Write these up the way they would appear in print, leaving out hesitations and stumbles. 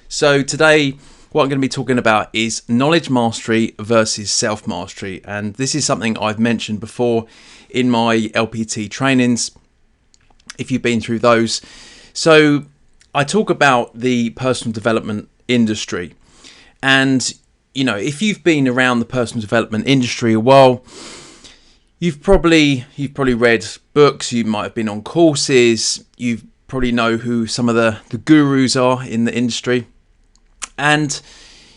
So today what I'm going to be talking about is knowledge mastery versus self-mastery, and this is something I've mentioned before in my LPT trainings, if you've been through those. So I talk about the personal development industry, and if you've been around the personal development industry a while, you've probably read books, you might have been on courses, you probably know who some of the gurus are in the industry. And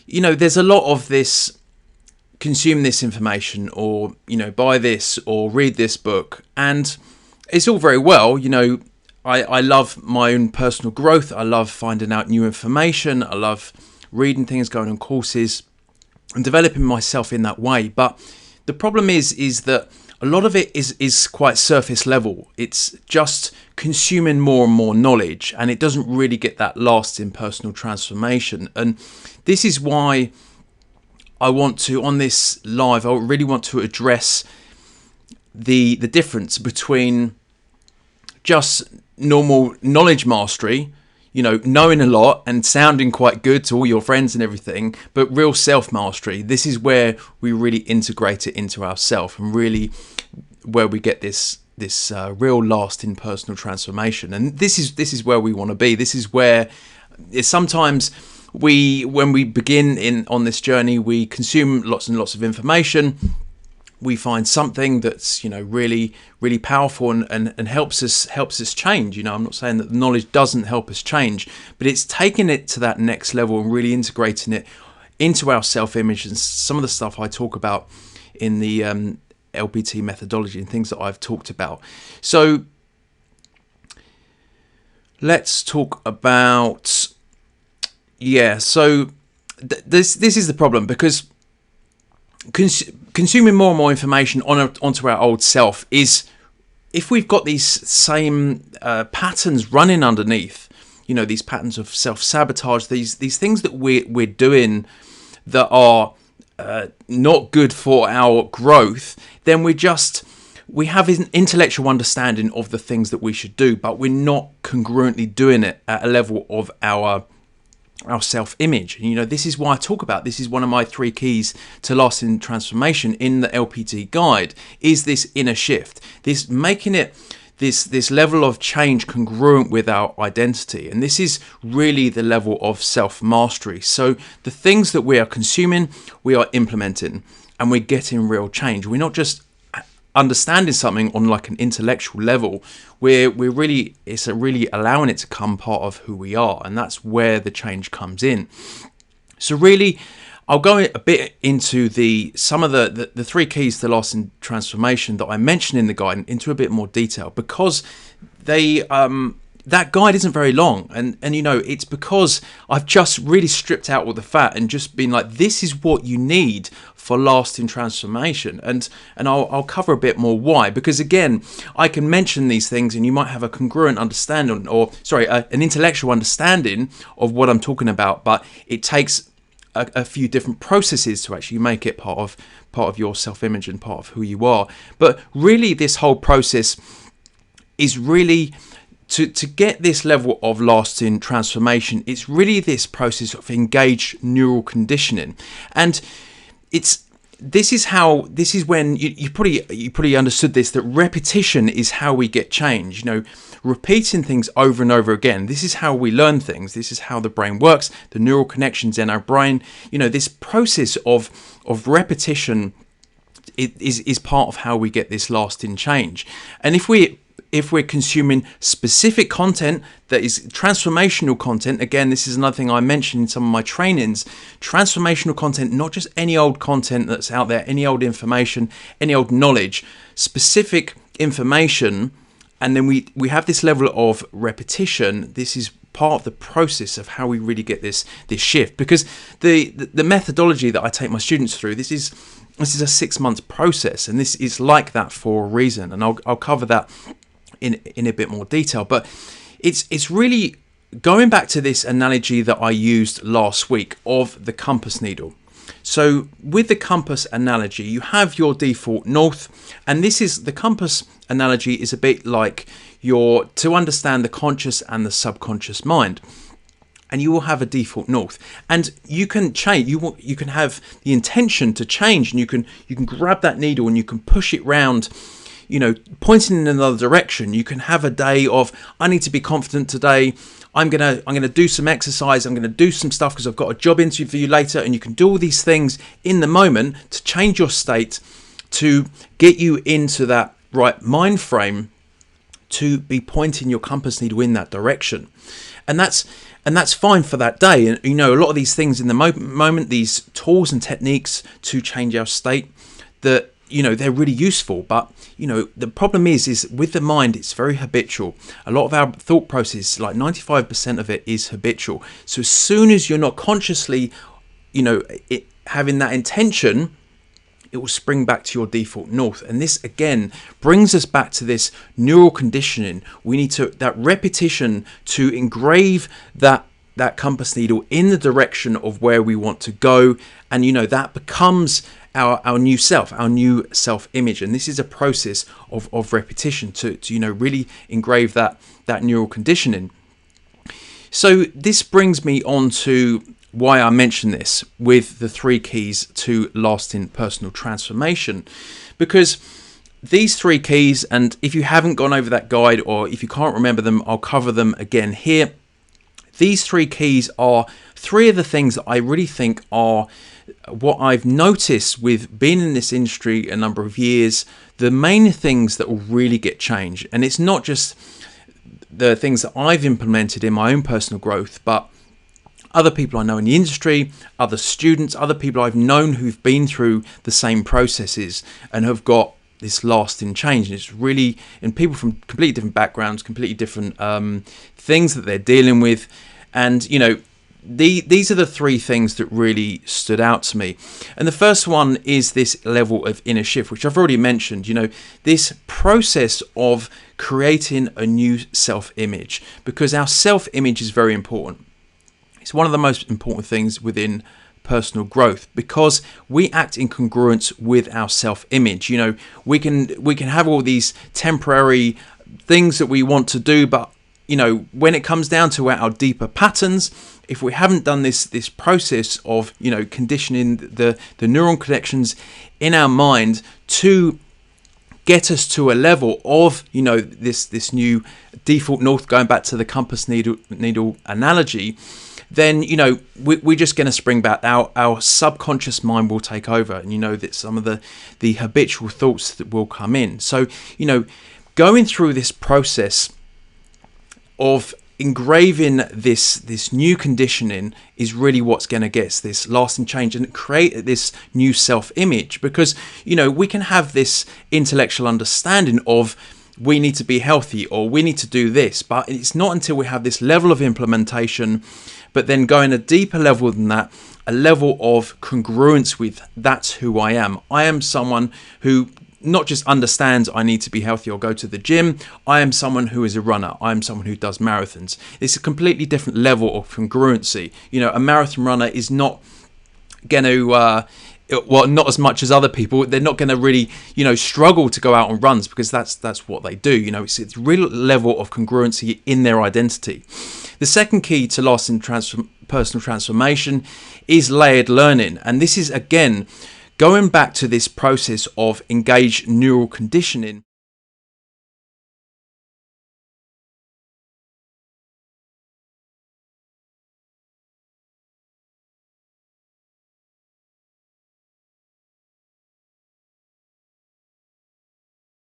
there's a lot of this: consume this information, or buy this or read this book, and it's all very well. I love my own personal growth. I love finding out new information. I love reading things, going on courses, and developing myself in that way. But the problem is that a lot of it is quite surface level. It's just consuming more and more knowledge, and it doesn't really get that lasting personal transformation. And this is why I want to, on this live, I really want to address the difference between just normal knowledge mastery, knowing a lot and sounding quite good to all your friends and everything, but real self-mastery. This is where we really integrate it into ourselves, and really where we get this real lasting personal transformation. And this is where we want to be. This is where sometimes when we begin on this journey, we consume lots and lots of information. We find something that's really powerful and helps us change. I'm not saying that the knowledge doesn't help us change, but it's taking it to that next level and really integrating it into our self-image, and some of the stuff I talk about in the LPT methodology and things that I've talked about. So let's talk about So this is the problem, because consuming more and more information onto our old self is, if we've got these same patterns running underneath, these patterns of self-sabotage, these things that we're doing that are not good for our growth, then we have an intellectual understanding of the things that we should do, but we're not congruently doing it at a level of our self-image. This is why I talk about, this is one of my 3 keys to lasting transformation in the LPT guide, is this inner shift, this making it this level of change congruent with our identity. And this is really the level of self-mastery. So the things that we are consuming, we are implementing, and we're getting real change. We're not just understanding something on like an intellectual level, it's really allowing it to come part of who we are, and that's where the change comes in. So really, I'll go a bit into some of the 3 keys to lasting transformation that I mentioned in the guide into a bit more detail, because that guide isn't very long, and it's because I've just really stripped out all the fat and just been like, this is what you need for lasting transformation. And I'll cover a bit more why, because again, I can mention these things and you might have a congruent understanding, an intellectual understanding of what I'm talking about, but it takes a few different processes to actually make it part of your self-image and part of who you are. But really, this whole process is really to get this level of lasting transformation. It's really this process of engaged neural conditioning, and this is when you probably understood this, that repetition is how we get change. Repeating things over and over again, this is how we learn things. This is how the brain works, the neural connections in our brain. This process of repetition is part of how we get this lasting change. And if we're consuming specific content that is transformational content, again, this is another thing I mentioned in some of my trainings, transformational content, not just any old content that's out there, any old information, any old knowledge, specific information. And then we have this level of repetition. This is part of the process of how we really get this shift, because the methodology that I take my students through, this is a 6-month process, and this is like that for a reason, and I'll cover that in a bit more detail. But it's really going back to this analogy that I used last week of the compass needle. So with the compass analogy, you have your default north, and the compass analogy is a bit like to understand the conscious and the subconscious mind. and you will have a default north. And you can change. You can have the intention to change, and you can grab that needle and you can push it round, pointing in another direction. You can have a day of, I need to be confident today. I'm gonna do some exercise. I'm gonna do some stuff because I've got a job interview later. And you can do all these things in the moment to change your state, to get you into that right mind frame, to be pointing your compass needle in that direction. And that's fine for that day. And a lot of these things in the moment, these tools and techniques to change our state, that they're really useful. But the problem is with the mind, it's very habitual. A lot of our thought process, like 95% of it, is habitual. So as soon as you're not consciously having that intention, it will spring back to your default north. And this again brings us back to this neural conditioning. We need that repetition to engrave that compass needle in the direction of where we want to go. And that becomes our new self, our new self-image. And this is a process of repetition to really engrave that neural conditioning. So this brings me on to why I mention this with the 3 keys to lasting personal transformation, because these 3 keys, and if you haven't gone over that guide or if you can't remember them, I'll cover them again here. These 3 keys are 3 of the things that I really think are what I've noticed with being in this industry a number of years, the main things that will really get changed. And it's not just the things that I've implemented in my own personal growth, but other people I know in the industry, other students, other people I've known who've been through the same processes and have got this lasting change. And it's really, and people from completely different backgrounds, completely different things that they're dealing with. And, these are the 3 things that really stood out to me. And the first one is this level of inner shift, which I've already mentioned, this process of creating a new self-image, because our self-image is very important. It's one of the most important things within personal growth, because we act in congruence with our self-image. We can have all these temporary things that we want to do, but when it comes down to our deeper patterns, if we haven't done this process of conditioning the neuron connections in our mind to get us to a level of this new default north, going back to the compass needle analogy, then we're just going to spring back. Our subconscious mind will take over, and that some of the habitual thoughts that will come in. So going through this process of engraving this new conditioning is really what's going to get us this lasting change and create this new self-image, because we can have this intellectual understanding of we need to be healthy or we need to do this, but it's not until we have this level of implementation, but then going a deeper level than that, a level of congruence with that's who I am. I am someone who not just understands I need to be healthy or go to the gym. I am someone who is a runner. I am someone who does marathons. It's a completely different level of congruency. A marathon runner is not going to, not as much as other people. They're not going to really, struggle to go out on runs, because that's what they do. It's a real level of congruency in their identity. The second key to lasting personal transformation is layered learning. And this is, again, going back to this process of engaged neural conditioning.